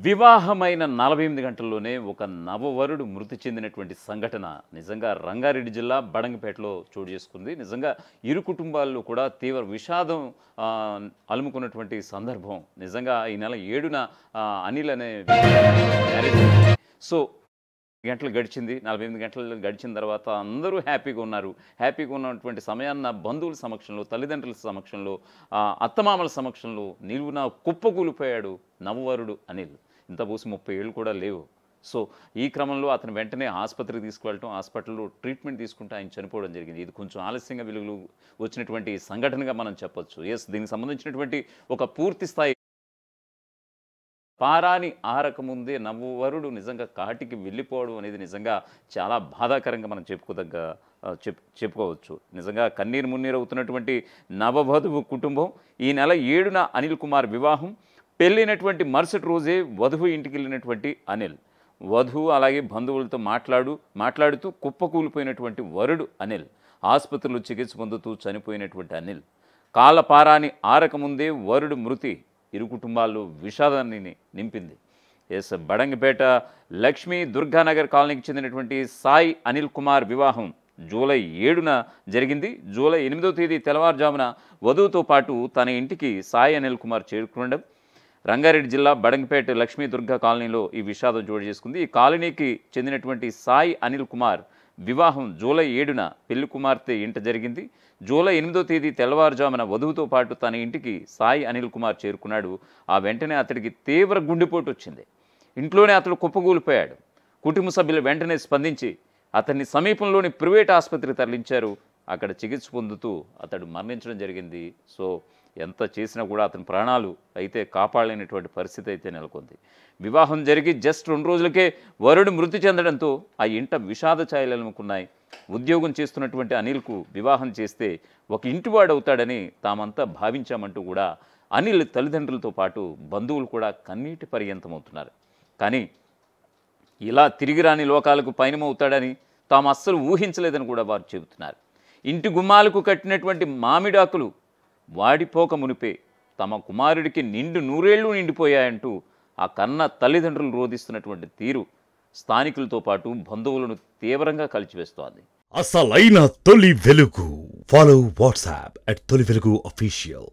వివాహమైన 48 గంటల్లోనే ఒక నవవరుడు మృతి చెందినటువంటి సంఘటన నిజంగా రంగారెడ్డి జిల్లా బడంగపేటలో చోటు చేసుకుంది. నిజంగా ఇరు కుటుంబాల్లో కూడా తీవ్ర విషాదం అలుముకున్నటువంటి సందర్భం. నిజంగా ఈ నెల 7న అనిల్ అనే మ్యారేజ్ అయింది. సో గంటలు గడిచింది. 48 గంటలు గడిచిన తర్వాత అందరూ హ్యాపీగా ఉన్నారు. హ్యాపీగా ఉన్నటువంటి సమయాన్న బంధువుల సమక్షంలో, తల్లిదండ్రుల సమక్షంలో, అత్తమామల సమక్షంలో నిలువున కుప్పకూలిపోయాడు నవవరుడు అనిల్. ఇంత పూసి 30 ఏళ్ళు కూడా లేవు. సో ఈ క్రమంలో అతను వెంటనే ఆసుపత్రికి తీసుకువెళ్ళటం, హాస్పిటల్లో ట్రీట్మెంట్ తీసుకుంటే ఆయన చనిపోవడం జరిగింది. ఇది కొంచెం ఆలస్యంగా వెలుగులు వచ్చినటువంటి సంఘటనగా మనం చెప్పొచ్చు. దీనికి సంబంధించినటువంటి ఒక పూర్తి స్థాయి పారాని ఆరకముందే నవవరుడు నిజంగా కాటికి వెళ్ళిపోవడం అనేది నిజంగా చాలా బాధాకరంగా మనం చెప్పుకోవచ్చు. నిజంగా కన్నీరు మున్నీరు అవుతున్నటువంటి నవవధువు కుటుంబం. ఈ నెల 7న అనిల్ కుమార్ వివాహం. పెళ్ళైనటువంటి మరుసటి రోజే వధువు ఇంటికి వెళ్ళినటువంటి అనిల్. వధువు అలాగే బంధువులతో మాట్లాడుతూ కుప్పకూలిపోయినటువంటి వరుడు అనిల్. ఆసుపత్రిలో చికిత్స పొందుతూ చనిపోయినటువంటి అనిల్. కాలపారాని ఆరకముందే వరుడు మృతి ఇరు కుటుంబాల్లో విషాదాన్ని నింపింది. బడంగపేట లక్ష్మీ దుర్గానగర్ కాలనీకి చెందినటువంటి సాయి అనిల్ కుమార్ వివాహం జూలై 7న జరిగింది. జూలై 8వ తేదీ తెల్లవారుజామున వధువుతో పాటు తన ఇంటికి సాయి అనిల్ కుమార్ చేరుకుండడం. రంగారెడ్డి జిల్లా బడంగపేట లక్ష్మీ దుర్గా కాలనీలో ఈ విషాదం చోటు చేసుకుంది. ఈ కాలనీకి చెందినటువంటి సాయి అనిల్ కుమార్ వివాహం జూలై 7న పెళ్లి కుమార్తె ఇంట జరిగింది. జూలై 8వ తేదీ తెల్లవారుజామున వధువుతో పాటు తన ఇంటికి సాయి అనిల్ కుమార్ చేరుకున్నాడు. ఆ వెంటనే అతడికి తీవ్ర గుండెపోటు వచ్చింది. ఇంట్లోనే అతడు కుప్పకూలిపోయాడు. కుటుంబ సభ్యులు వెంటనే స్పందించి అతన్ని సమీపంలోని ప్రైవేట్ ఆసుపత్రికి తరలించారు. అక్కడ చికిత్స పొందుతూ అతడు మరణించడం జరిగింది. సో ఎంత చేసినా కూడా అతని ప్రాణాలు అయితే కాపాడలేనటువంటి పరిస్థితి అయితే నెలకొంది. వివాహం జరిగి జస్ట్ 2 రోజులకే వరుడు మృతి చెందడంతో ఆ ఇంట విషాద ఛాయలు అలుముకున్నాయి. ఉద్యోగం చేస్తున్నటువంటి అనిల్కు వివాహం చేస్తే ఒక ఇంటివాడవుతాడని తామంతా భావించామంటూ కూడా అనిల్ తల్లిదండ్రులతో పాటు బంధువులు కూడా కన్నీటి పర్యంతమవుతున్నారు. కానీ ఇలా తిరిగి రాని లోకాలకు పయనమవుతాడని తాము అస్సలు ఊహించలేదని కూడా వారు చెబుతున్నారు. ఇంటి గుమ్మాలకు కట్టినటువంటి మామిడాకులు వాడిపోక మునిపే తమ కుమారుడికి నిండు 100 ఏళ్ళు నిండిపోయాయంటూ ఆ కన్న తల్లిదండ్రులు రోధిస్తున్నటువంటి తీరు స్థానికులతో పాటు బంధువులను తీవ్రంగా కలిచివేస్తోంది. అసలైన తొలి వెలుగు. ఫాలో వాట్సాప్ @తొలి వెలుగు official.